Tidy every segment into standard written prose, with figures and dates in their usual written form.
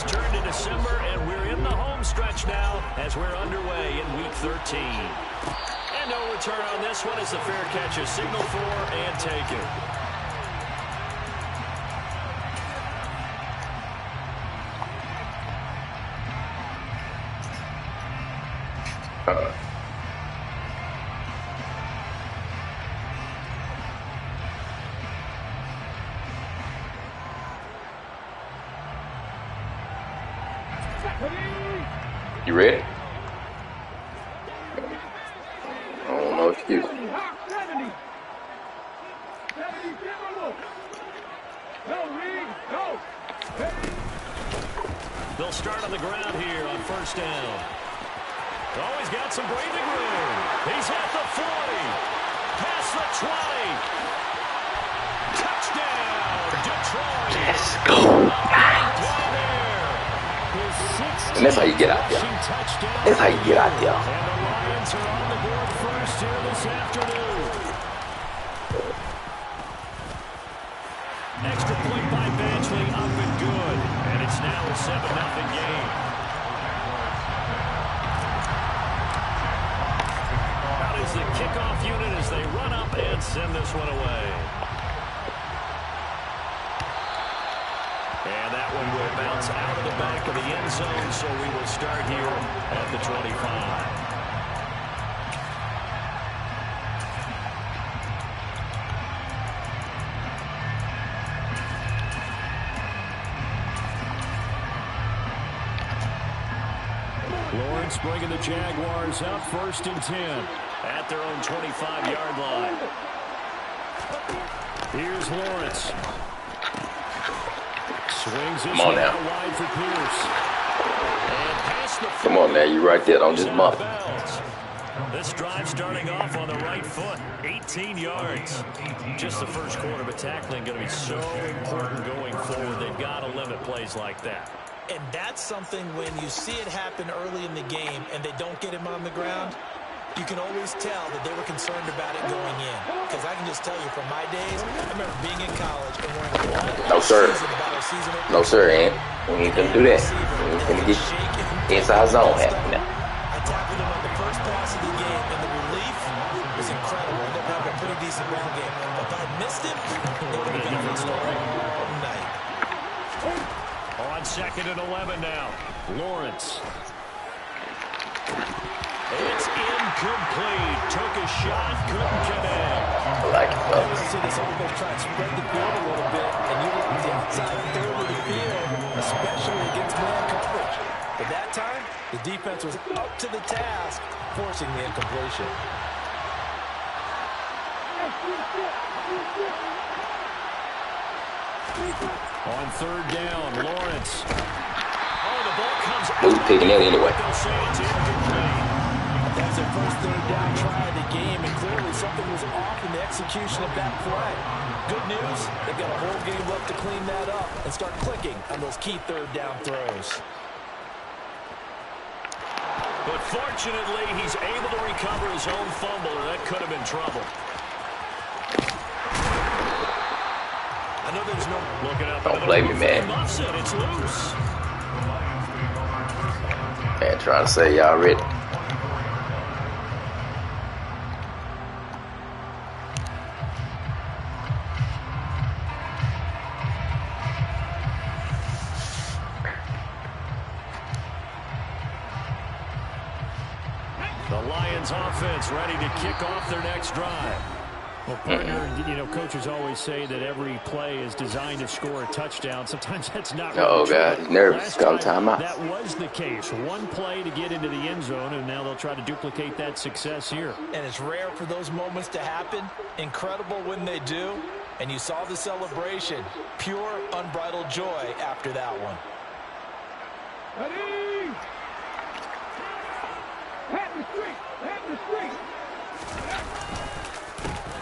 has turned to December, and we're in the home stretch now as we're underway in Week 13. And no return on this one as the fair catch is signaled for and taken. You ready? Oh, no excuse. They'll start on the ground here on first down. Oh, he's got some breathing room. He's at the 40. Past the 20. Touchdown, Detroit. Let's go, guys. And that's how you get out there. That's how you get out there. And the Lions are on the board first here this afternoon. Extra point by Badgley, up and good. And it's now a 7-0 game. Out is the kickoff unit as they run up and send this one away. And that one will bounce out of the back of the end zone, so we will start here at the 25. Lawrence bringing the Jaguars up 1st and 10 at their own 25-yard line. Here's Lawrence. Swings Come on now. wide for Pierce. Come on now, you right there. Don't just bump. This drive starting off on the right foot, 18 yards. Just the first quarter, but tackling going to be so important going forward. They've got to limit plays like that. And that's something when you see it happen early in the game and they don't get him on the ground, you can always tell that they were concerned about it going in. Because I can just tell you from my days, I remember being in college and wearing No, sir. No, sir, Ant. We ain't gonna do that. We ain't gonna get inside zone happening now. I tackled him on the first pass of the game, and the relief was incredible. I ended up having a pretty decent ground game. But if I had missed him, it would have been a different story. Night. On 2nd and 11 now. Lawrence. It's incomplete. Took a shot, couldn't connect. I like it, I though. want to see this offense try to spread the field a little bit and utilize the outside third of the field, especially against man coverage. But that time, the defense was up to the task, forcing the incompletion. On 3rd down, Lawrence. Oh, the ball comes out. Who's picking that anyway? They'll say it's incomplete. That's their first 3rd down try of the game, and clearly something was off in the execution of that play. Good news, they've got a whole game left to clean that up and start clicking on those key 3rd down throws. But fortunately, he's able to recover his own fumble, or that could have been trouble. I know there's no looking up. Don't blame me, man. It's loose. Man, trying to say y'all ready. The Lions offense ready to kick off their next drive. Well, partner, you know, coaches always say that every play is designed to score a touchdown. Sometimes that's not really Oh, true. God, he's nervous. Got time out. That was the case. One play to get into the end zone, and now they'll try to duplicate that success here. And it's rare for those moments to happen. Incredible when they do. And you saw the celebration. Pure, unbridled joy after that one. Ready? Head the street! Head the street!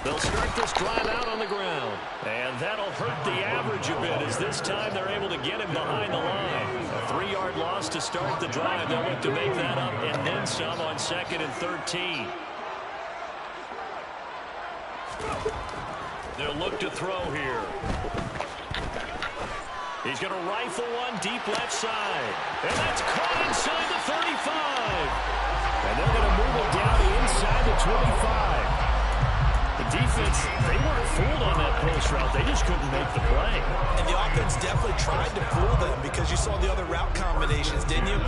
They'll start this drive out on the ground. And that'll hurt the average a bit as this time they're able to get him behind the line. A 3-yard loss to start the drive. They'll look to make that up and then some on 2nd and 13. They'll look to throw here. He's going to rifle one deep left side. And that's caught inside the 35. And they're going to move it down inside the 25. The defense, they weren't fooled on that post route. They just couldn't make the play. And the offense definitely tried to fool them because you saw the other route combinations, didn't you?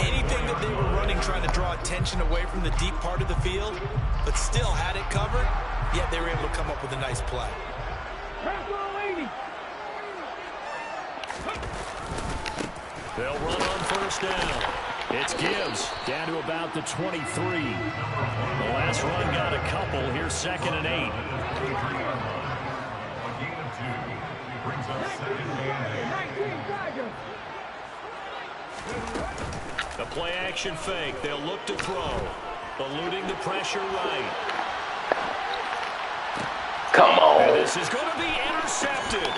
Anything that they were running trying to draw attention away from the deep part of the field, but still had it covered, yet they were able to come up with a nice play. They'll run on first down. It's Gibbs down to about the 23. The last run got a couple. Here's 2nd and 8. The play action fake. They'll look to throw. Eluding the pressure right. Come on. And this is going to be intercepted.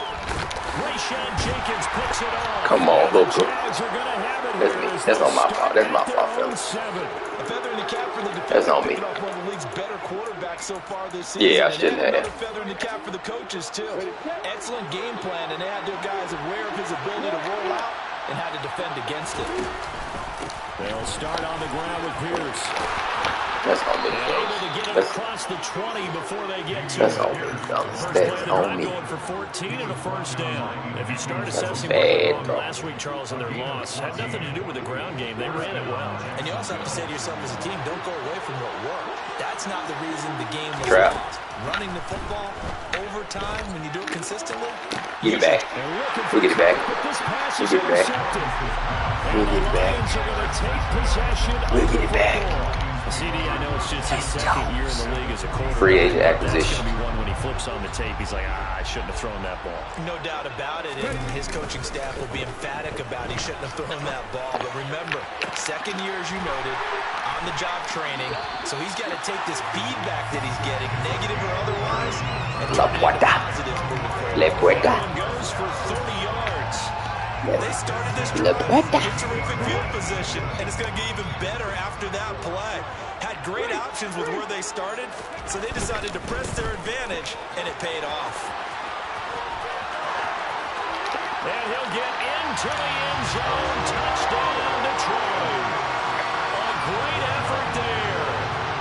Rayshawn Jenkins picks it off. Come on, Hooker. That's me. That's not my fault. That's my fault, fellas. A feather in the cap for the defense. That's on me. One of the league's better quarterbacks so far this season. Yeah, I shouldn't have. Another feather in the cap for the coaches, too. Excellent game plan, and they had their guys aware of his ability to roll out and how to defend against it. They'll start on the ground with Pierce. That's on me. Able to get it across the 20 before they get to That's it. on me, fellas. First play That's of the on drive me. going for 14 and a first down. If you start That's assessing a what went bad wrong throw. last week, Charles, in their loss, had nothing to do with the ground game. They ran it well. And you also have to say to yourself as a team, don't go away from what worked. That's not the reason the game was Trap. lost. Running the football over time when you do it consistently. Get it back. We get it back. We get it back. We get it back. We get it back. CD, I know it's just his second year in the league as a quarterback. Free agent That's acquisition. going to be one when he flips on the tape. He's like, I shouldn't have thrown that ball. No doubt about it, and his coaching staff will be emphatic about he shouldn't have thrown that ball. But remember, second year, as you noted, on-the-job training, so he's got to take this feedback that he's getting, negative or otherwise, and La turn it into puerta. positives moving forward. Le puerta. One goes for 30 yards. They started this Le drive puerta. in terrific field position, and it's going to get even better after that play. Had great options with where they started, so they decided to press their advantage, and it paid off. And he'll get into the end zone. Touchdown, Detroit. A great effort there.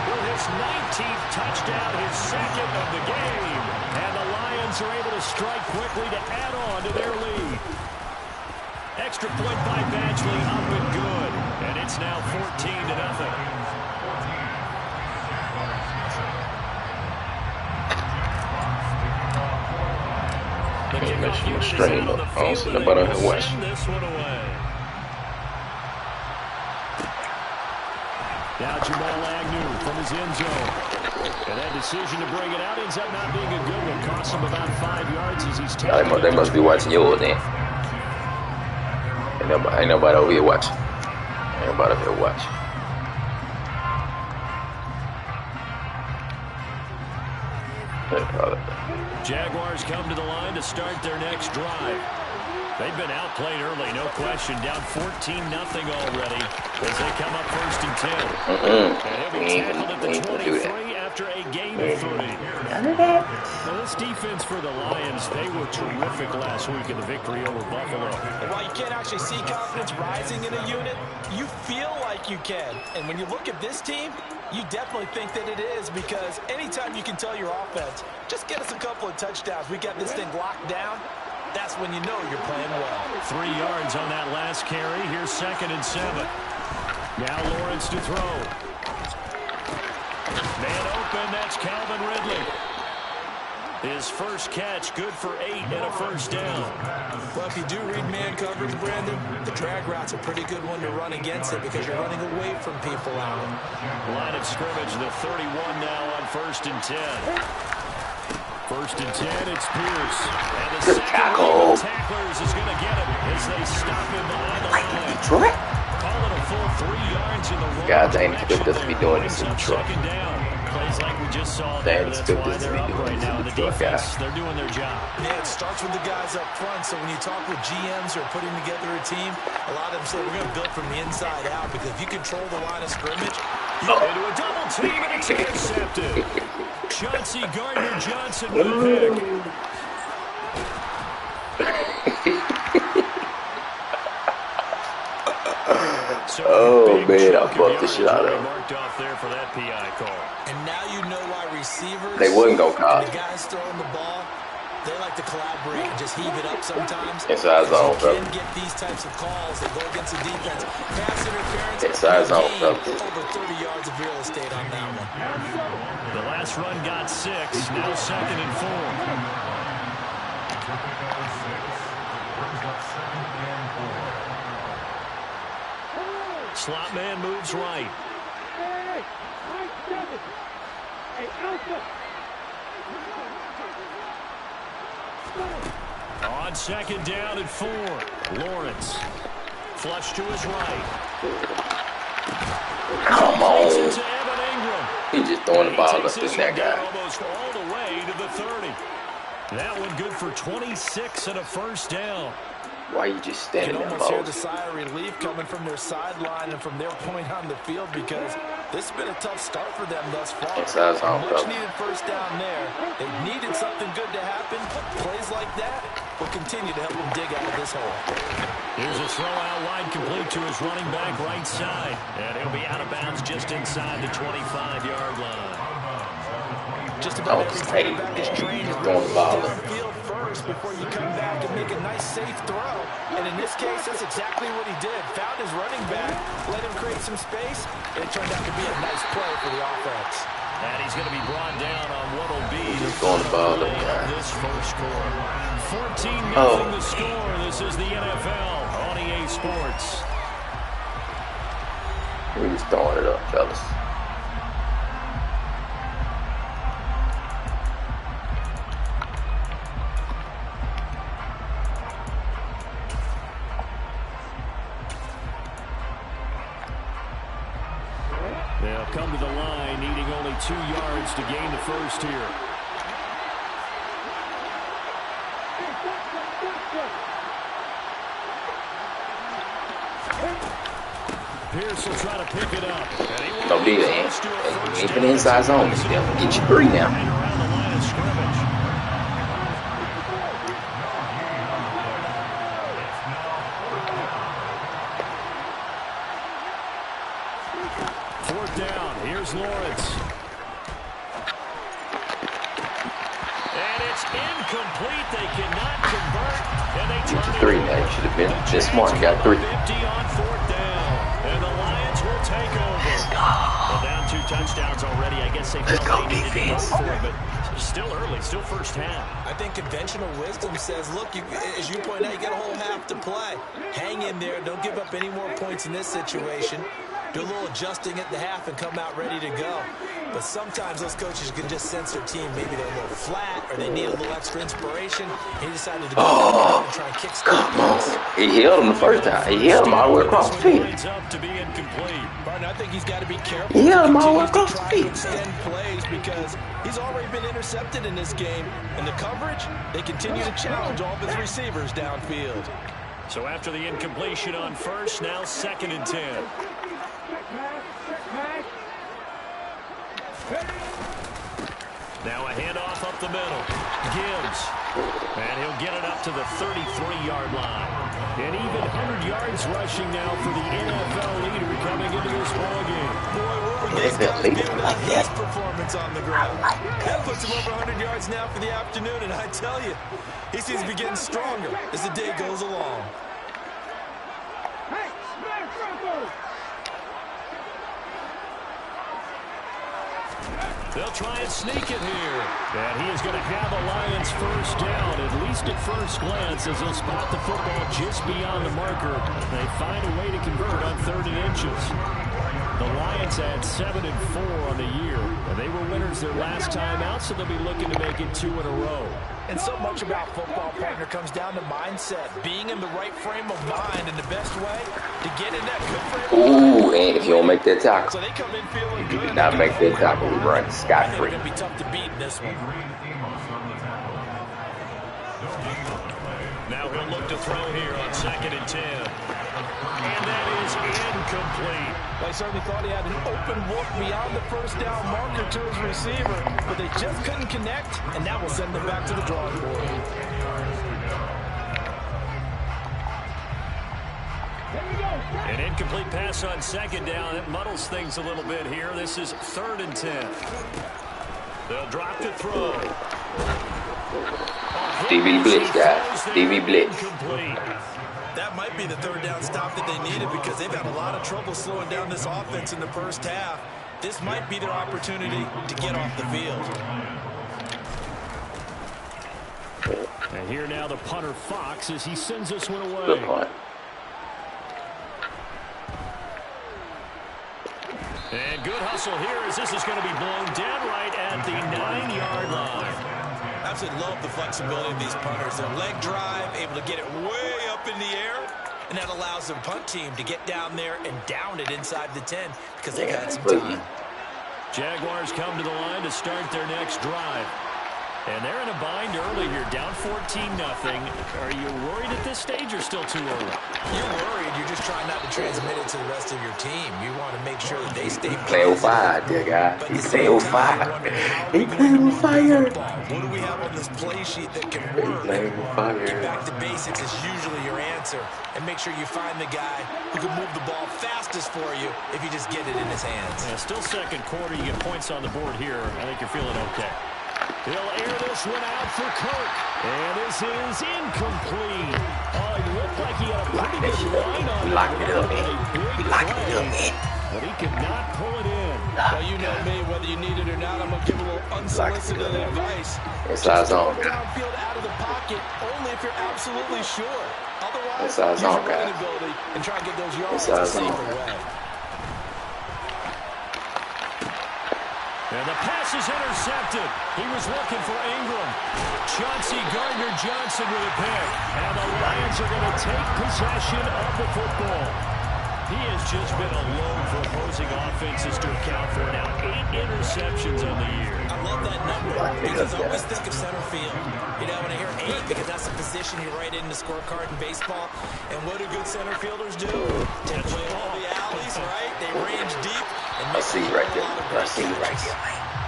With his 19th touchdown, his second of the game. And the Lions are able to strike quickly to add on to their lead. Extra point by Badgley, up and good. And it's now 14-0. The kickoff unit is out on the field, and they will send this one away. Now Jamal Agnew from his end zone. And that decision to bring it out ends up not being a good one. Costs him about 5 yards as he's taken. They must be watching yours then. Ain't nobody over here watching. Ain't nobody over here watching. Jaguars come to the line to start their next drive. They've been outplayed early, no question. Down 14-0 already as they come up 1st and 10. And he'll be tackled at the 23 after a gain of 3. Now this defense for the Lions, they were terrific last week in the victory over Buffalo. And while you can't actually see confidence rising in a unit, you feel like you can. And when you look at this team, you definitely think that it is, because anytime you can tell your offense, just get us a couple of touchdowns, we got this thing locked down, that's when you know you're playing well. 3 yards on that last carry. Here's 2nd and 7. Now Lawrence to throw. Man open, that's Calvin Ridley. His first catch, good for 8 and a first down. Well, if you do read man coverage, Brandon, the drag route's a pretty good one to run against it because you're running away from people out. Line of scrimmage, the 31 now on 1st and 10. 1st and 10, it's Pierce. And the Good tackle. tacklers is going to get him as they stop him behind the line. Detroit? Call it a full 3 yards in the wrong God, they ain't direction. expect us to be doing this in Brings up Detroit. 2nd down. Plays like we just saw They there. ain't That's expect why us to they're be up doing right this now. in The Detroit, defense, guys. they're doing their job. Yeah, it starts with the guys up front, so when you talk with GMs who are putting together a team, a lot of them say we're going to build from the inside out, because if you control the line of scrimmage, Into a double team, and it's intercepted. Chauncey Gardner-Johnson with a pick. So oh, man, I fucked the shit out of him. Marked off there for that PI call. And now you know why receivers they wouldn't go call. The guys throwing the ball, they like to collaborate and just heave it up sometimes. Inside zone, bro. You can get these types of calls that go against the defense. Pass interference. Inside zone, bro. Over 30 yards of real estate on that one. The last run got 6. Now 2nd and 4. Slot man moves right. On 2nd down and 4. Lawrence. Flush to his right. Come on. He just throwing the ball up to that guy. Almost all the way to the 30. That one good for 26 and a first down. Why you just standing there, You can almost hear the sigh of relief coming from their sideline and from their point on the field because this has been a tough start for them thus far. Much needed first down there. They needed something good to happen. Plays like that will continue to help them dig out of this hole. Here's a throw out wide, complete to his running back right side. And he'll be out of bounds just inside the 25-yard line. Just about every quarterback is trained to throwing the ball the field first before you come back and make a nice, safe throw. And in this case, that's exactly what he did. Found his running back, let him create some space, and it turned out to be a nice play for the offense. And he's going to be brought down on what will be the ball this first quarter. 14-0 the score. This is the NFL on EA Sports. He's throwing it up, fellas. They'll come to the line, needing only 2 yards to gain the first here. Pierce will try to pick it up. Don't do that. Ain't been inside zone. Get you 3 now. Lawrence. And it's incomplete. They cannot convert. And they turn it 3 now. You should have been just smart. Got 3. 50 on 4th down. And the Lions will take over. Well, down 2 touchdowns already. I guess they felt they needed to go for it, but still early, still first half. I think conventional wisdom says, look, as you point out, you got a whole half to play. Hang in there. Don't give up any more points in this situation. Do a little adjusting at the half and come out ready to go. But sometimes those coaches can just sense their team. Maybe they're a little flat or they need a little extra inspiration. He decided to go and try and kick come on. He held him the first time. He held him all the way across the field. Martin, I think he's got to be careful. He held him all the way across the field. Extend plays because he's already been intercepted in this game. And the coverage, they continue to challenge all of his receivers downfield. So after the incompletion on first, now 2nd and 10. Now a handoff up the middle. Gibbs. And he'll get it up to the 33-yard line. And even 100 yards rushing now for the NFL leader coming into this ballgame. Boy, what were these guys giving us his performance on the ground? That puts him over 100 yards now for the afternoon, and I tell you, he seems to be getting stronger as the day goes along. They'll try and sneak it here. And he is going to have a Lions first down, at least at first glance, as they'll spot the football just beyond the marker. They find a way to convert on 3rd and inches. The Lions had 7-4 on the year, and they were winners their last time out, so they'll be looking to make it 2 in a row. And so much about football, partner, comes down to mindset, being in the right frame of mind, and the best way to get in that good frame of mind. Ooh, and if you don't make that tackle, so they come in feeling you good. do not make that tackle, we run scot-free. It's going to be tough to beat in this one. Now he'll look to throw here on 2nd and 10. And that is incomplete. Well, he certainly thought he had an open look beyond the first down marker to his receiver, but they just couldn't connect, and that will send them back to the drawing board. Here we go. An incomplete pass on second down. It muddles things a little bit here. This is 3rd and 10. They'll drop to throw. DB blitz, guys. DB blitz. That might be the 3rd down stop that they needed because they've had a lot of trouble slowing down this offense in the first half. This might be their opportunity to get off the field. And here now the punter Fox as he sends this one away. Good punt. And good hustle here as this is going to be blown dead right at the 9-yard line. Absolutely love the flexibility of these punters. Their leg drive, able to get it way up in the air, and that allows the punt team to get down there and down it inside the 10 because they've had some time. Jaguars come to the line to start their next drive. And they're in a bind early here, down 14-0. Are you worried at this stage or still too early? You're worried. You're just trying not to transmit it to the rest of your team. You want to make sure that they stay play on fire, dear guy. He's play on fire. He play on fire. What do we have on this play sheet that can work? Get back to basics is usually your answer. And make sure you find the guy who can move the ball fastest for you if you just get it in his hands. Yeah, still second quarter. You get points on the board here. I think you're feeling okay. He'll air this one out for Kirk. And this is incomplete. Oh, it looked like he had a pretty good line on it. Locked it up, man. He locked it up, man. But he could not pull it in. Well, you know me, whether you need it or not, I'm going to give a little unsolicited advice. It's our zone, guy. Downfield out of the pocket only if you're absolutely sure. Otherwise, use your running ability and try to get those yards a safer way. And the pass is intercepted. He was looking for Ingram. Chauncey Gardner-Johnson with a pick. And the Lions are going to take possession of the football. He has just been a load for opposing offenses to account for. Now 8 interceptions on the year. I love that number because I always think of center field. You know, when I hear 8, because that's the position you write in the scorecard in baseball. And what do good center fielders do? Take away all the alleys, right? They range deep. I see you right there. I see you right there.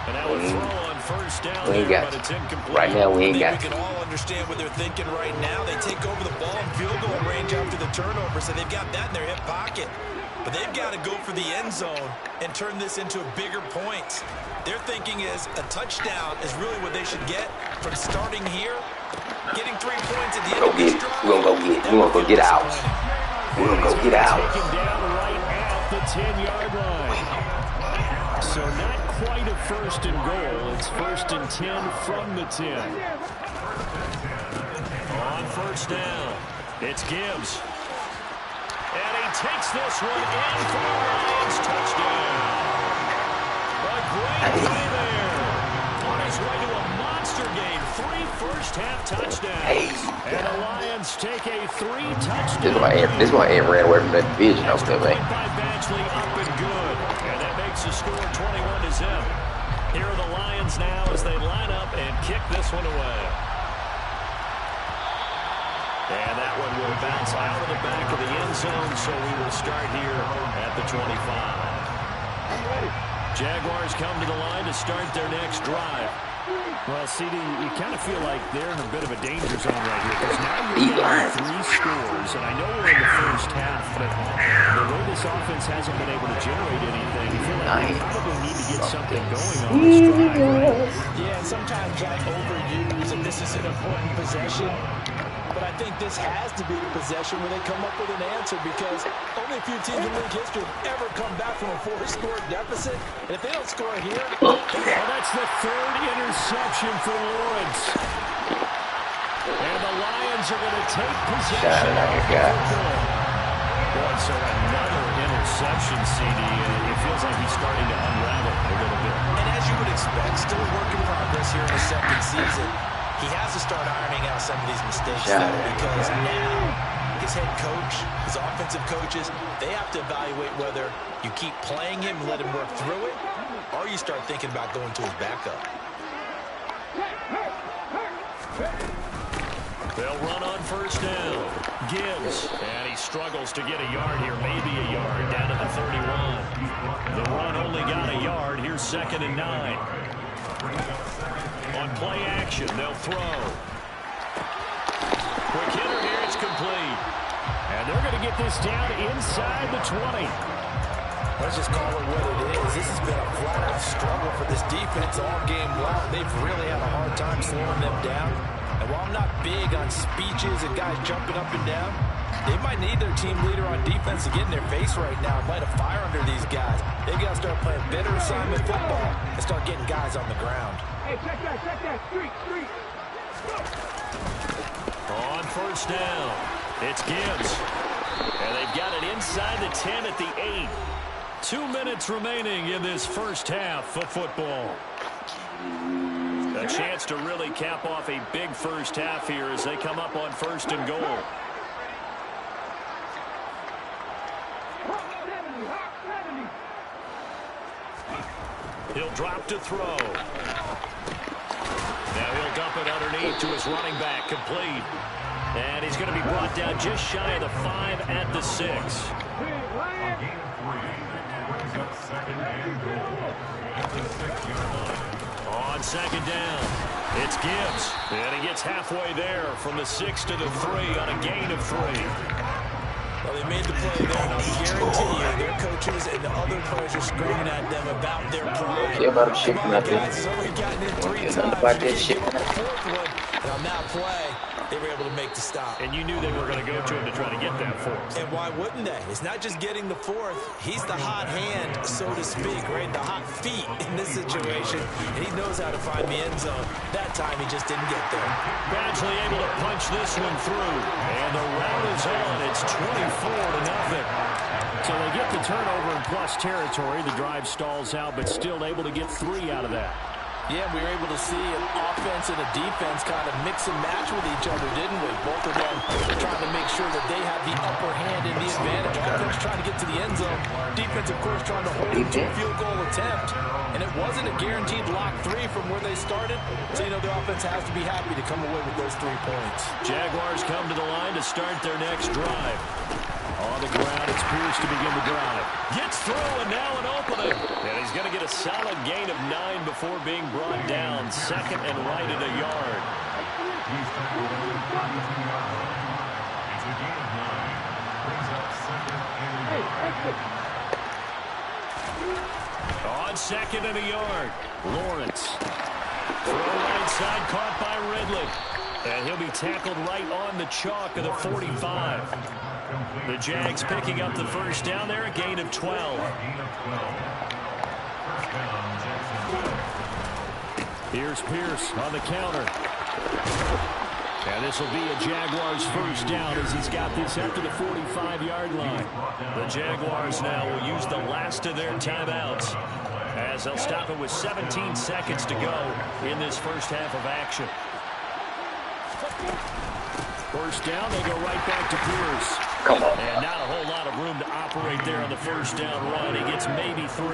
And that would throw on first down we ain't there, got but it's incomplete. Right now, we ain't got We can all understand what they're thinking right now. They take over the ball in field goal range after the turnover, so they've got that in their hip pocket. But they've got to go for the end zone and turn this into a bigger point. Their thinking is a touchdown is really what they should get from starting here. Getting 3 points at the end of this drive. We're gonna go get out. We're gonna go get out. Taken down right at the 10-yard line. So not quite a 1st and goal. It's 1st and 10 from the 10. On first down, it's Gibbs. And he takes this one in for the Lions. Touchdown. A great play there. On his way to a monster game. 3 first-half touchdowns. And the Lions take a 3-touchdown. This one ain't ran away from that division over there, man. By Badgley up and good. And that makes the score 21-0. Here are the Lions now as they line up and kick this one away. And that one will bounce out of the back of the end zone, so we will start here at the 25. Jaguars come to the line to start their next drive. Well, CD, you kind of feel like they're in a bit of a danger zone right here because now you're getting 3 scores, and I know we're in the first half, but the way this offense hasn't been able to generate anything, you feel like they probably need to get something going on this drive, right? Yeah, and sometimes I overuse, and this is an important possession. But I think this has to be the possession where they come up with an answer because only a few teams in league history have ever come back from a 4-score deficit. And if they don't score here... Well, that's the 3rd interception for Lawrence. And the Lions are going to take possession of the football. Boy, so another interception, CD. It feels like he's starting to unravel a little bit. And as you would expect, still a work in progress here in the second season. He has to start ironing out some of these mistakes, though, because now his head coach, his offensive coaches, they have to evaluate whether you keep playing him and let him work through it, or you start thinking about going to his backup. They'll run on first down. Gibbs, and he struggles to get a yard here, maybe a yard, down to the 31. The run only got a yard. Here's 2nd and 9. On play action, they'll throw. Quick hitter here, it's complete. And they're going to get this down inside the 20. Let's just call it what it is. This has been a flat-out struggle for this defense all game long. They've really had a hard time slowing them down. And while I'm not big on speeches and guys jumping up and down, they might need their team leader on defense to get in their face right now and light a fire under these guys. They've got to start playing better assignment football and start getting guys on the ground. Hey, check that. Street. On first down, it's Gibbs. And they've got it inside the 10 at the 8. 2 minutes remaining in this first half of football. A chance to really cap off a big first half here as they come up on first and goal. He'll drop to throw. Now he'll dump it underneath to his running back, complete. And he's going to be brought down just shy of the 5 at the 6. On second down, it's Gibbs. And he gets halfway there from the 6 to the 3 on a gain of 3. Well, they made the play there, and I guarantee you their coaches and the other players are screaming at them about their pride. Yeah, about him shifting up there. Guys, somebody gotten in 3 times. About that shifting up. Fourth one, and on that play, they were able to make the stop. And you knew they were going to go to him to try to get that fourth. And why wouldn't they? It's not just getting the fourth. He's the hot hand, so to speak, right? The hot feet in this situation. And he knows how to find the end zone. That time, he just didn't get there. Badgley able to punch this one through. And the round is on. It's 24-0. So they get the turnover in plus territory. The drive stalls out, but still able to get 3 out of that. Yeah, we were able to see an offense and a defense kind of mix and match with each other, didn't we? Both of them trying to make sure that they have the upper hand and the advantage. Offense trying to get to the end zone. Defense, of course, trying to hold them to a field goal attempt. And it wasn't a guaranteed lock 3 from where they started. So, the offense has to be happy to come away with those 3 points. Jaguars come to the line to start their next drive. On the ground, it's Pierce to begin the drive. Gets through, and now an opening. And he's going to get a solid gain of 9 before being brought down. Second and right at a yard. On second and a yard, Lawrence. Throw right side, caught by Ridley. And he'll be tackled right on the chalk of the 45. The Jags picking up the first down there, a gain of 12. Here's Pierce on the counter. And this will be a Jaguars first down as he's got this after the 45-yard line. The Jaguars now will use the last of their timeouts as they'll stop it with 17 seconds to go in this first half of action. First down, they go right back to Pierce. Come on. And not a whole lot of room to operate there on the first down run. He gets maybe 3.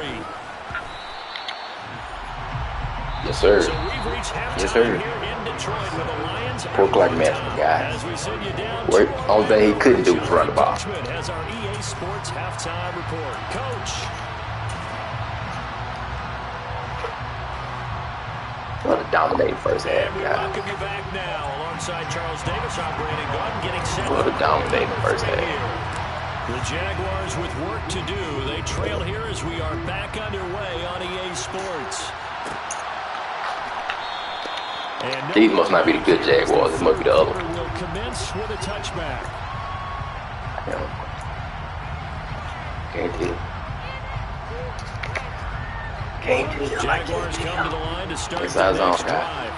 Yes, sir. So we've reached halftime Yes, sir. here in Detroit with the Lions. Pork like master, guys. As we send you down Work. to Only thing he couldn't do was run the ball. Dutchman has our EA Sports halftime report. Coach. What a dominating first half, And we guys. welcome you back now alongside Charles Davis. I'm Brandon Gordon getting set. What a dominating first half. The Jaguars with work to do. They trail here as we are back underway on EA Sports. And These must not be the good Jaguars. It must be the other one. will commence with a touchback. Can't tell. Can't tell. Jaguars come to the line to start It's the our zone, next guy. drive.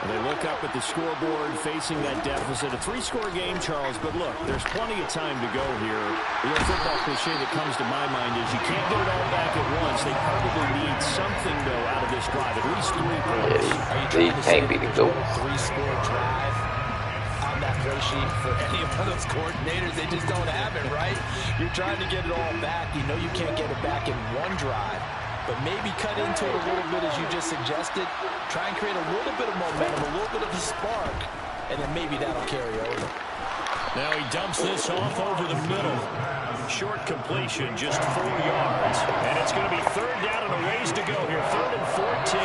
And they look up at the scoreboard facing that deficit. A 3-score game, Charles, but look, there's plenty of time to go here. The old football cliche that comes to my mind is you can't get it all back at once. They probably need something, though, out of this drive, at least 3 points. They can't be the GOAT. 3-score drive on that play sheet for any of those coordinators. They just don't have it, right? You're trying to get it all back. You know you can't get it back in one drive. But maybe cut into it a little bit as you just suggested. Try and create a little bit of momentum, a little bit of a spark, and then maybe that'll carry over. Now he dumps this off over the middle. Short completion, just 4 yards. And it's going to be third down and a ways to go here. 3rd and 14.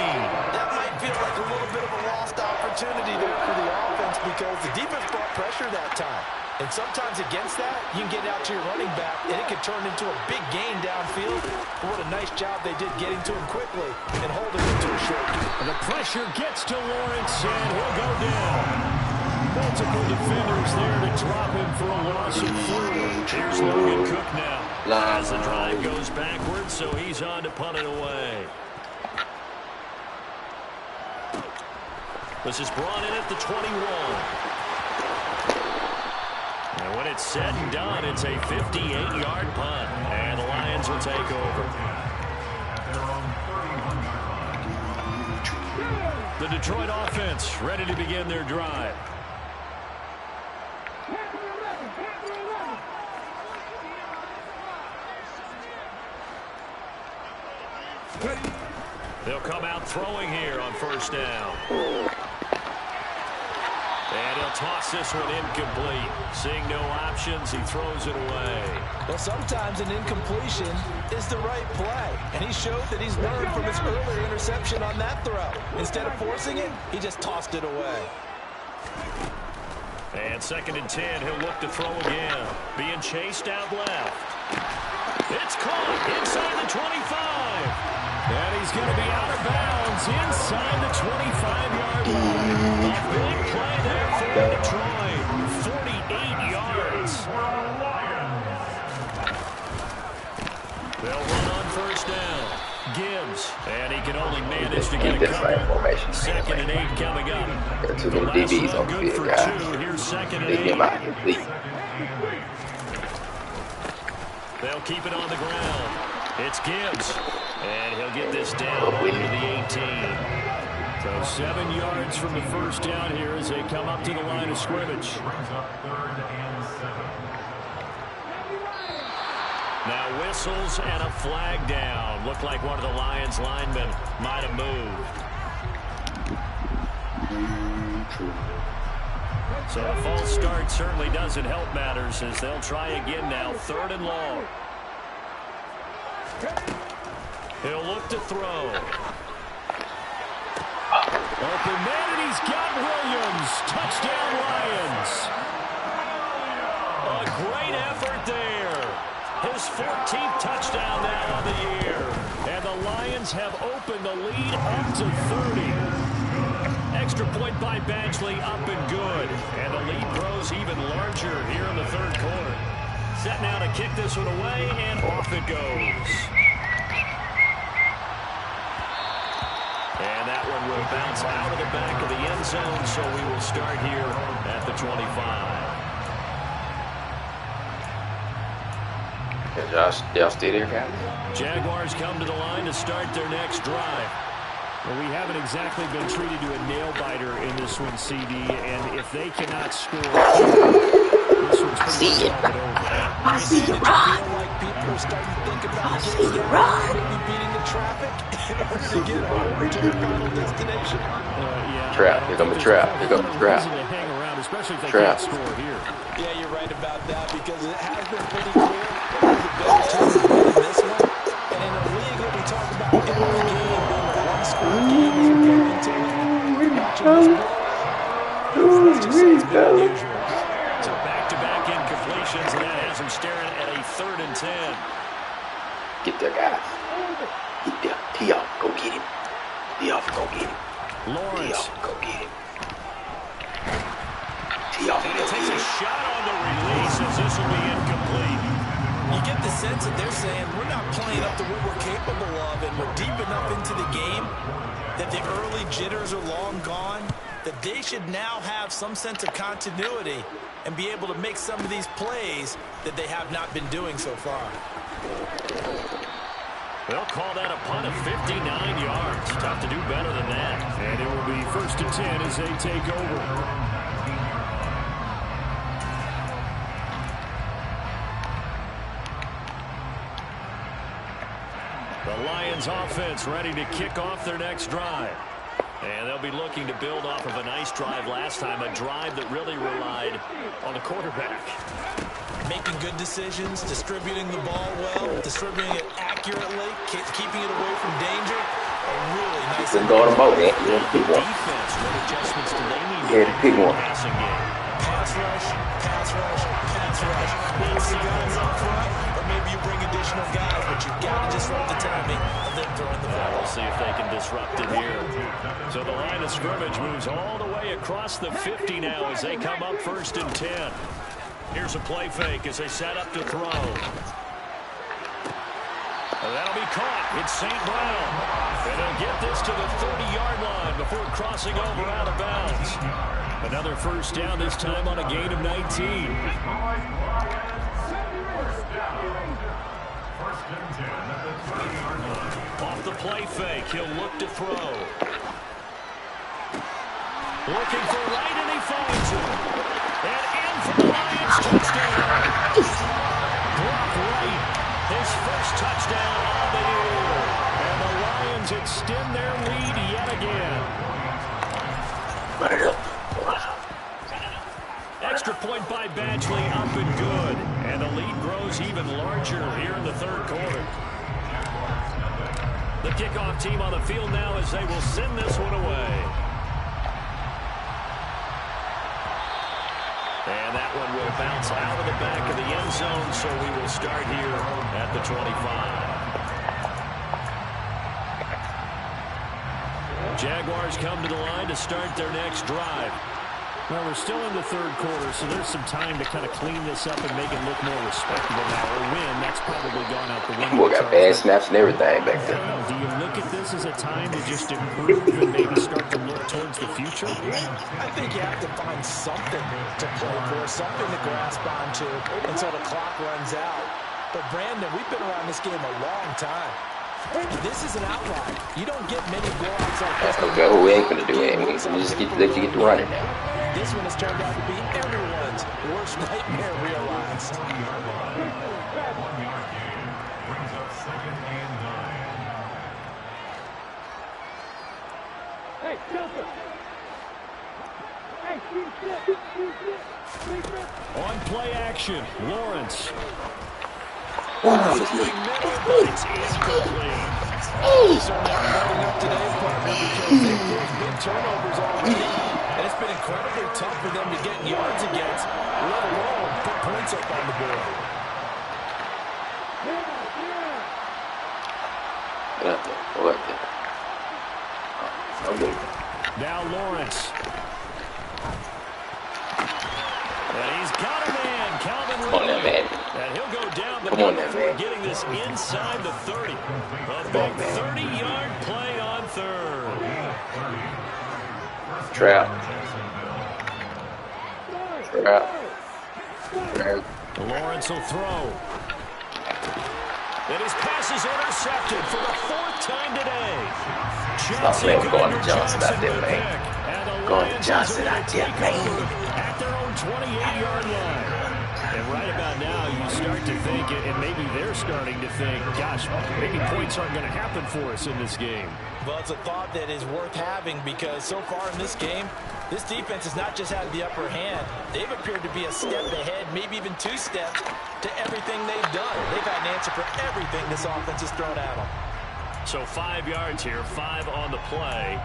That might feel like a little bit of a lost opportunity there for the offense because the defense brought pressure that time. And sometimes against that, you can get out to your running back, and it can turn into a big gain downfield. But what a nice job they did getting to him quickly and holding him to a short. And the pressure gets to Lawrence, and he'll go down. Multiple defenders there to drop him for a loss of 4. Here's Logan Cook now. As the drive goes backwards, so he's on to punt it away. This is brought in at the 21. And when it's said and done, it's a 58-yard punt. And the Lions will take over. The Detroit offense ready to begin their drive. They'll come out throwing here on first down. And he'll toss this one incomplete. Seeing no options, he throws it away. Well, sometimes an incompletion is the right play. And he showed that he's learned from his earlier interception on that throw. Instead of forcing it, he just tossed it away. And 2nd and 10, he'll look to throw again. Being chased out left. It's caught inside the 25. And he's going to be out of bounds inside the 25-yard line. A big play there for Detroit. 48 yards. They'll run on first down. Gibbs. And he can only manage to get a couple. 2nd and 8 coming up. Got too many DBs on the field, guys. Here's 2nd and 8. Leave him out here, please. They'll keep it on the ground. It's Gibbs. And he'll get this down over the 18. So 7 yards from the first down here as they come up to the line of scrimmage. Now whistles and a flag down. Looked like one of the Lions linemen might have moved. So a false start certainly doesn't help matters as they'll try again now. 3rd and long. He'll look to throw. Open man, and he's got Williams. Touchdown, Lions. A great effort there. His 14th touchdown now on the year. And the Lions have opened the lead up to 30. Extra point by Badgley, up and good. And the lead grows even larger here in the 3rd quarter. Set now to kick this one away, and off it goes. And that one will bounce out of the back of the end zone, so we will start here at the 25. Y'all stay there, guys? Jaguars come to the line to start their next drive. Well, we haven't exactly been treated to a nail-biter in this one, CD, and if they cannot score, this one's pretty much over. I see you run. People are starting to think about I see you run. maybe beating the traffic in order to get home to their final destination. Yeah, Trap. Here comes the trap. Here comes the trap. To hang around, especially if they Trap. can't score here. Yeah, you're right about that because it has been pretty clear that there's a better chance of winning this one. And in a league that we talk about every game being a one-score game as we go into it, watching this play, let's just say it's been unusual. So back-to-back incompletions, and that has him staring at a 3rd and 10. Get there, guys. Get there. T-off, go get him. T-off, go get him. Lawrence. T-off, go get him. T-off, And go he takes get a him. shot on the release as this will be incomplete. You get the sense that they're saying we're not playing up to what we're capable of, and we're deep enough into the game that the early jitters are long gone, that they should now have some sense of continuity and be able to make some of these plays that they have not been doing so far. They'll call that a punt of 59 yards. Tough to do better than that. And it will be 1st and 10 as they take over. The Lions offense ready to kick off their next drive. And they'll be looking to build off of a nice drive last time, a drive that really relied on the quarterback. Making good decisions, distributing the ball well, distributing it accurately, keeping it away from danger. A really nice. Couldn't go on a boat, man. You had to pick one. Defense, what adjustments do they need You had to pick one. passing game? Pass rush, pass rush, pass rush. Maybe your guys up front, or maybe you bring additional guys, but you've got to disrupt the timing of them throwing the ball. We'll see if they can disrupt it here. So the line of scrimmage moves all the way across the 50 now as they come up 1st and 10. Here's a play fake as they set up to throw. That'll be caught. It's St. Brown. And they'll get this to the 30-yard line before crossing over out of bounds. Another first down, this time on a gain of 19. Off the play fake, he'll look to throw. Looking for right, and he finds him. And in for the Lions touchdown. Brock Wright, his first touchdown on the year. And the Lions extend their lead yet again. Extra point by Badgley, up and good. And the lead grows even larger here in the 3rd quarter. The kickoff team on the field now as they will send this one away. And that one will bounce out of the back of the end zone, so we will start here at the 25. Jaguars come to the line to start their next drive. Well, we're still in the 3rd quarter, so there's some time to kind of clean this up and make it look more respectable now. A win, that's probably gone out the window. Boy, got bad snaps and everything back there. Do you look at this as a time to just improve and maybe start to look towards the future? I think you have to find something to play for, something to grasp onto until the clock runs out. But, Brandon, we've been around this game a long time. This is an outlier. You don't get many blowouts like this. Okay, well, we ain't gonna do it. We just let you get to running now. This one has turned out to be everyone's worst nightmare realized. Hey, Jumper! Hey, On play action, Lawrence. Wow, It's incomplete. Certainly I'm loading up today, partner, because there's been turnovers already, and it's been incredibly tough for them to get yards against, let alone put points up on the board. Okay. Now Lawrence. And he's got a man, Calvin Come on, Ridley. man. And he'll go down, but Come on, not man. before getting this inside the 30. A big 30-yard play on 3rd. Trap. Lawrence will throw. And his pass is intercepted for the 4th time today. Stop letting go to Johnson out there, man. Going to Johnson out there, man. At their own 28-yard line. And right about now, you start to think, and maybe they're starting to think, gosh, maybe points aren't going to happen for us in this game. Well, it's a thought that is worth having because so far in this game, this defense has not just had the upper hand. They've appeared to be a step ahead, maybe even 2 steps to everything they've done. They've had an answer for everything this offense has thrown at them. So 5 yards here, 5 on the play,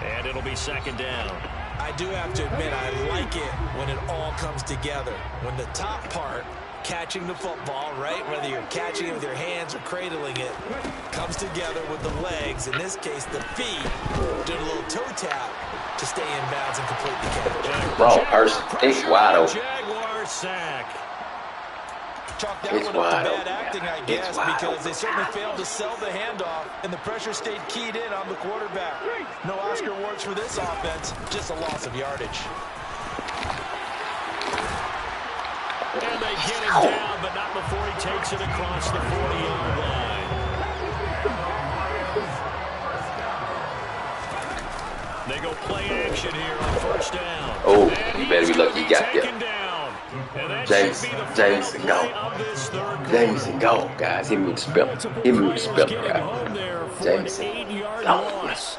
and it'll be 2nd down. I do have to admit, I like it when it all comes together. When the top part, catching the football, right, whether you're catching it with your hands or cradling it, comes together with the legs, in this case the feet, doing a little toe tap to stay in bounds and complete the catch. Wrong person. It's wide open. Jaguar sack. Chalk that It's one up to wide bad open, acting, man. I It's guess, wide because open. they certainly failed to sell the handoff, and the pressure stayed keyed in on the quarterback. No Oscar awards for this offense, just a loss of yardage. And they get him down, but not before he takes it across the 40-yard line. They go play action here on 1st down. Oh, And you better be lucky you got taken there. down. And that James, should be the Jameson, final go. play of this 3rd quarter. Jameson, go, guys. Hit me with the spell. Hit me with the spell, Getting guys. home there for Jameson, an 8-yard go. loss.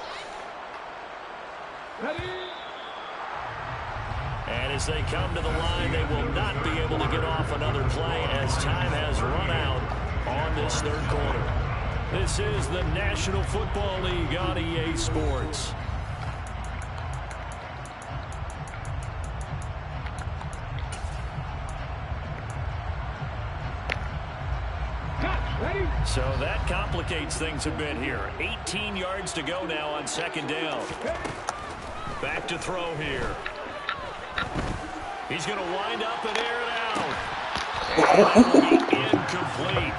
And as they come to the line, they will not be able to get off another play as time has run out on this 3rd quarter. This is the National Football League on EA Sports. So that complicates things a bit here. 18 yards to go now on second down. Back to throw here. He's going to wind up and air it out. And that will be incomplete.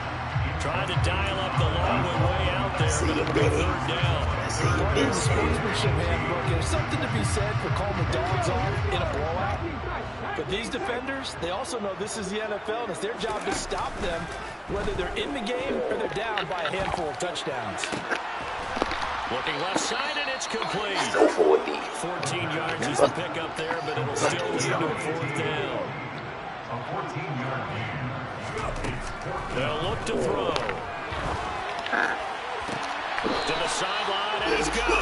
Trying to dial up the long way out there, but it'll be third down. Part of the sportsmanship handbook. There's something to be said for calling the dogs off in a blowout. But these defenders, they also know this is the NFL, and it's their job to stop them, whether they're in the game or they're down by a handful of touchdowns. Looking left side, and it's complete. 14 yards is the pickup there, but it'll still lead to a fourth down. They'll look to throw. To the sideline, and he's got it.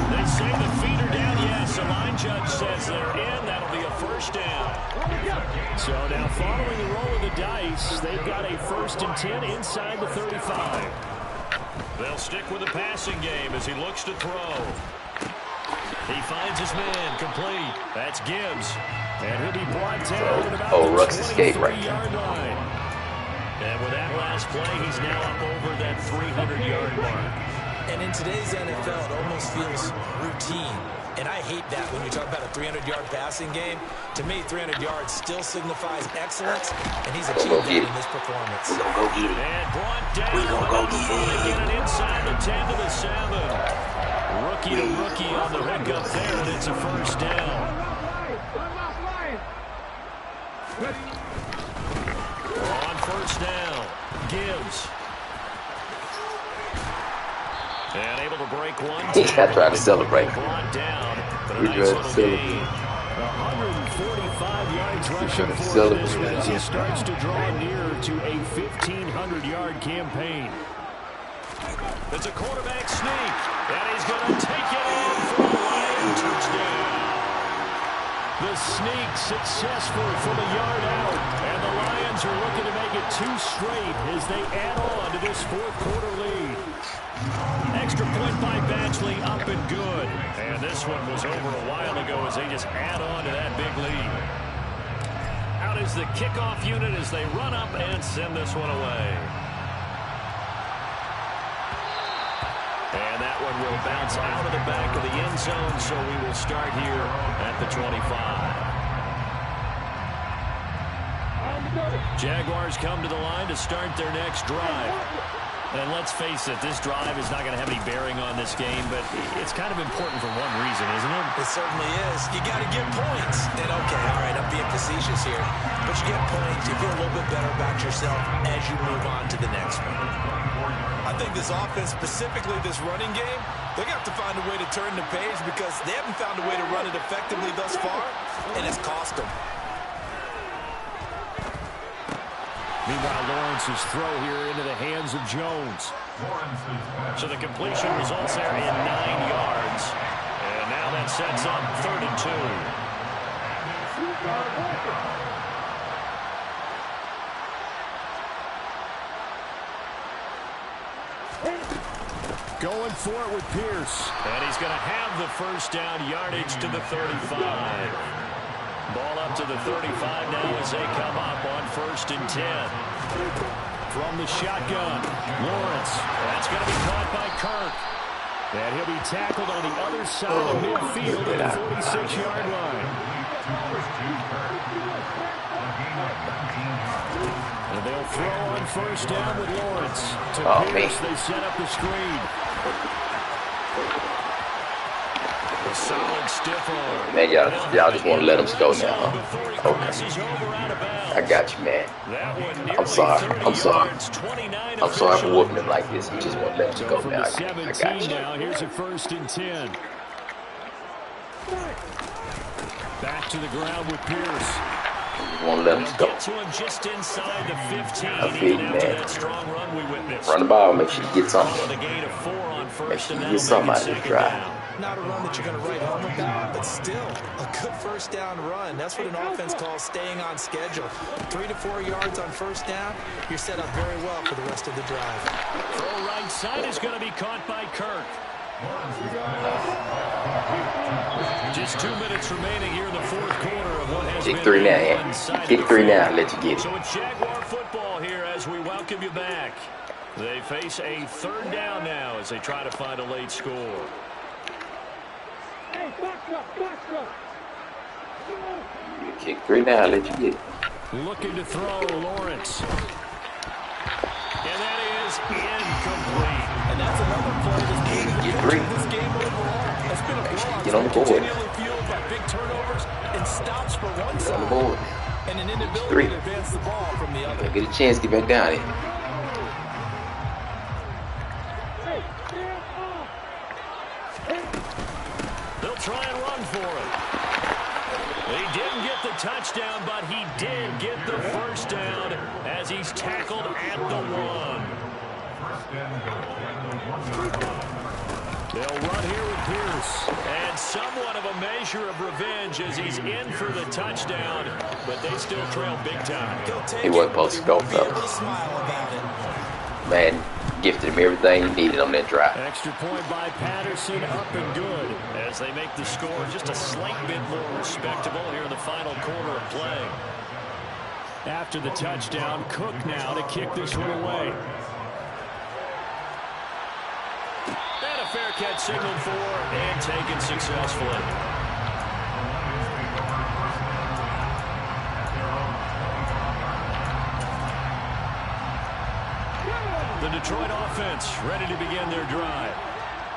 They say the feet are down. Yes, the line judge says they're in. That'll be a first down. So now following the roll of the dice, they've got a 1st and 10 inside the 35. They'll stick with the passing game as he looks to throw. He finds his man, complete. That's Gibbs. And he'll be brought down at about the 23-yard line. And with that last play, he's now up over that 300-yard mark. And in today's NFL, it almost feels routine. And I hate that when you talk about a 300-yard passing game. To me, 300 yards still signifies excellence, and he's achieved that in this performance. We're gonna go get it. And brought down. We're gonna go get it. Get it inside the 10 to the 7. Rookie to rookie on the hookup there, and it's a first down. On first down, Gibbs. And able to break one. He's not trying to celebrate. Brought down, but a We're nice trying to little celebrate. gain. 145 yards rushing for this one as he starts to draw near to a 1,500-yard campaign. It's a quarterback sneak, and he's going to take it in for a Lion touchdown. The sneak successful from a yard out, and the Lions are looking to make it 2 straight as they add on to this fourth-quarter lead. Extra point by Batchley, up and good. And this one was over a while ago as they just add on to that big lead. Out is the kickoff unit as they run up and send this one away. And that one will bounce out of the back of the end zone, so we will start here at the 25. Jaguars come to the line to start their next drive. And let's face it, this drive is not going to have any bearing on this game, but it's kind of important for one reason, isn't it? It certainly is. You got to get points. And okay, all right, I'm being facetious here. But you get points, you feel a little bit better about yourself as you move on to the next one. I think this offense, specifically this running game, they're going to have to find a way to turn the page because they haven't found a way to run it effectively thus far, and it's cost them. Meanwhile, Lawrence's throw here into the hands of Jones. So the completion results there in 9 yards. And now that sets up 3rd and 2. Going for it with Pierce. And he's going to have the first down yardage to the 35. Ball up to the 35 now as they come up on 1st and 10. From the shotgun, Lawrence. That's going to be caught by Kirk. And he'll be tackled on the other side of midfield at the 46-yard line. And they'll throw on 1st down with Lawrence. To Pierce, they set up the screen. A solid stiff arm. Man, y'all just want to let him go now, huh? Okay. I got you, man. I'm sorry. I'm sorry. I'm sorry for whooping him like this. You just want to let him go now. I got you. Now here's a 1st and 10. Back to the ground with Pierce. Want to let him go. To him just inside the 15. I feel you, man. Run the ball. Make sure you get something. Make sure you get something out of this drive. Not a run that you're going to write home about, but still a good 1st down run. That's what an offense calls staying on schedule. 3 to 4 yards on 1st down. You're set up very well for the rest of the drive. Throw right side is going to be caught by Kirk. Just 2 minutes remaining here in the 4th quarter of what has Kick been 3 now, yeah. Kick 3 now. Let you get it. So it's Jaguar football here as we welcome you back. They face a third down now as they try to find a late score. Hey, box up. You kick 3 now, let you get it. Looking to throw, Lawrence. And that is incomplete. And that's another play that's been Get the 3. this game overall. It's been a blowout. Get on the board. Continually fueled by big turnovers and stops for one Get on the side. board. And an inability 3. to advance the ball from the other. Get a chance, get back down here. They'll try and run for it. He didn't get the touchdown, but he did get the first down as he's tackled at the 1. They'll run here with Pierce. And somewhat of a measure of revenge as he's in for the touchdown, but they still trail big time. He wasn't supposed to go, fellas. Man, gifted him everything he needed on that drive. Extra point by Patterson, up and good, as they make the score just a slight bit more respectable here in the final quarter of play. After the touchdown, Cook now to kick this one away. And a fair catch signaled for and taken successfully. The Detroit offense ready to begin their drive.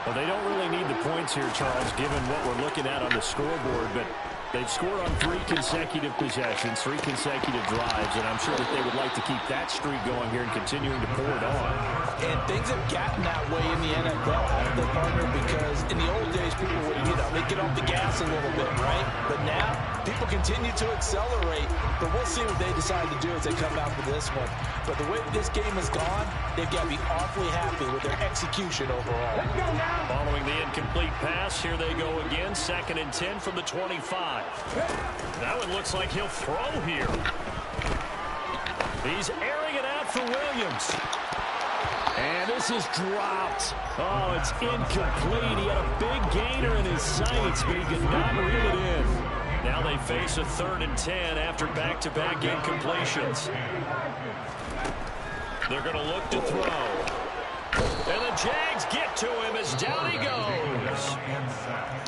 Well, they don't really need the points here, Charles, given what we're looking at on the scoreboard, but they've scored on 3 consecutive possessions, 3 consecutive drives, and I'm sure that they would like to keep that streak going here and continuing to pour it on. And things have gotten that way in the NFL, haven't they, partner? Because in the old days, people would, they'd get off the gas a little bit, right? But now, people continue to accelerate. But we'll see what they decide to do as they come out with this one. But the way this game has gone, they've got to be awfully happy with their execution overall. Following the incomplete pass, here they go again. 2nd and 10 from the 25. That one looks like he'll throw here. He's airing it out for Williams. And this is dropped. Oh, it's incomplete. He had a big gainer in his sights, but he could not reel it in. Now they face a 3rd and 10 after back-to-back incompletions. They're going to look to throw. And the Jags get to him as down he goes.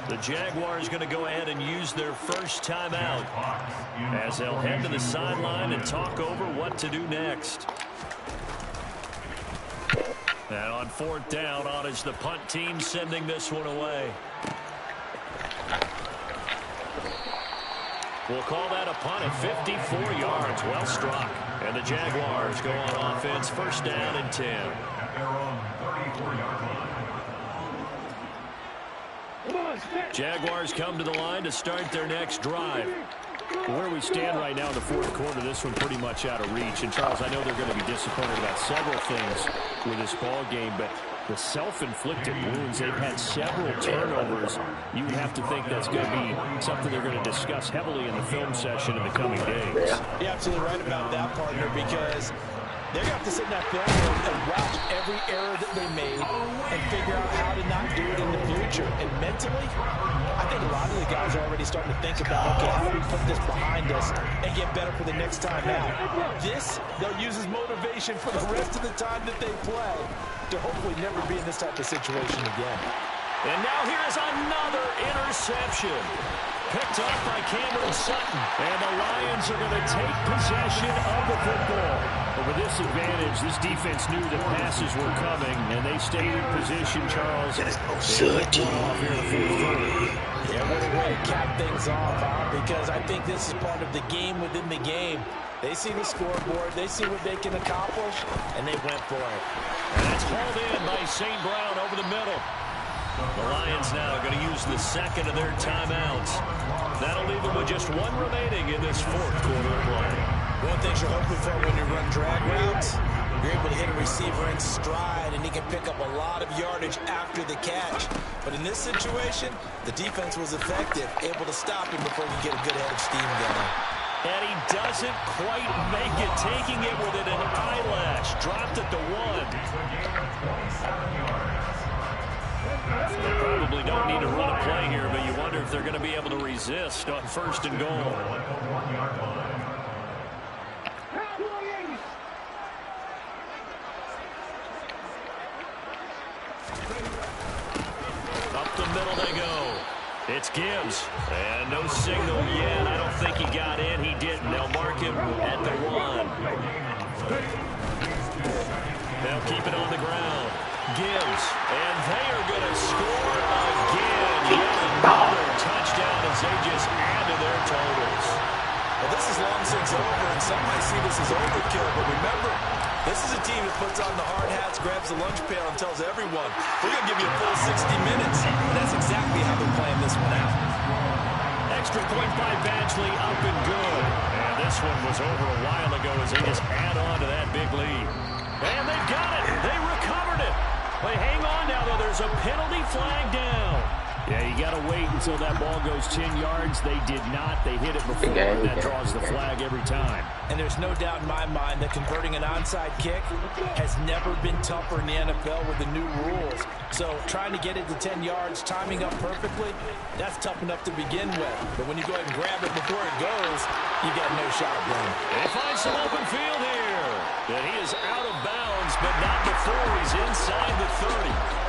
The Jaguars going to go ahead and use their first timeout as they'll head to the sideline and talk over what to do next. And on 4th down, on is the punt team sending this one away. We'll call that a punt at 54 yards. Well struck. And the Jaguars go on offense, 1st down and 10. Jaguars come to the line to start their next drive. Where we stand right now in the 4th quarter, this one pretty much out of reach. And, Charles, I know they're going to be disappointed about several things with this ball game, but the self-inflicted wounds, they've had several turnovers. You would have to think that's going to be something they're going to discuss heavily in the film session in the coming days. You're absolutely right about that, partner, because they're going to have to sit in that film room and watch every error that they made and figure out how to not do it in the future. And mentally, I think a lot of the guys are already starting to think about, okay, how do we put this behind us and get better for the next time out? This, they'll use as motivation for the rest of the time that they play to hopefully never be in this type of situation again. And now here's another interception. Picked up by Cameron Sutton. And the Lions are going to take possession of the football. But with this advantage, this defense knew the passes were coming, and they stayed in position, Charles. Sutton. Yeah, what a way to cap things off, because I think this is part of the game within the game. They see the scoreboard, they see what they can accomplish, and they went for it. And that's hauled in by St. Brown over the middle. The Lions now going to use the 2nd of their timeouts. That'll leave them with just 1 remaining in this 4th quarter of play. One thing you're hoping for when you run drag routes, you're able to hit a receiver in stride, and he can pick up a lot of yardage after the catch. But in this situation, the defense was effective, able to stop him before he could get a good head of steam going. And he doesn't quite make it, taking it with an eyelash. Dropped at the 1. They probably don't need to run a play here, but you wonder if they're going to be able to resist on 1st and goal. It's Gibbs. And no signal yet. I don't think he got in. He didn't. They'll mark him at the 1. They'll keep it on the ground. Gibbs. And they are going to score again. Yet another touchdown as they just add to their totals. Well, this is long since over, and some might see this as overkill. But remember, this is a team that puts on the hard hats, grabs the lunch pail, and tells everyone, we're going to give you a full 60 minutes. And that's exactly how they're playing this one out. Extra point by Badgley, up and good. And this one was over a while ago as they just add on to that big lead. And they've got it. They recovered it. They hang on now, though. There's a penalty flag down. Yeah, you got to wait until that ball goes 10 yards. They did not. They hit it before, and that draws the flag every time. And there's no doubt in my mind that converting an onside kick has never been tougher in the NFL with the new rules. So trying to get it to 10 yards, timing up perfectly, that's tough enough to begin with. But when you go ahead and grab it before it goes, you got no shot, Glenn. They find some open field here. And he is out of bounds, but not before he's inside the 30.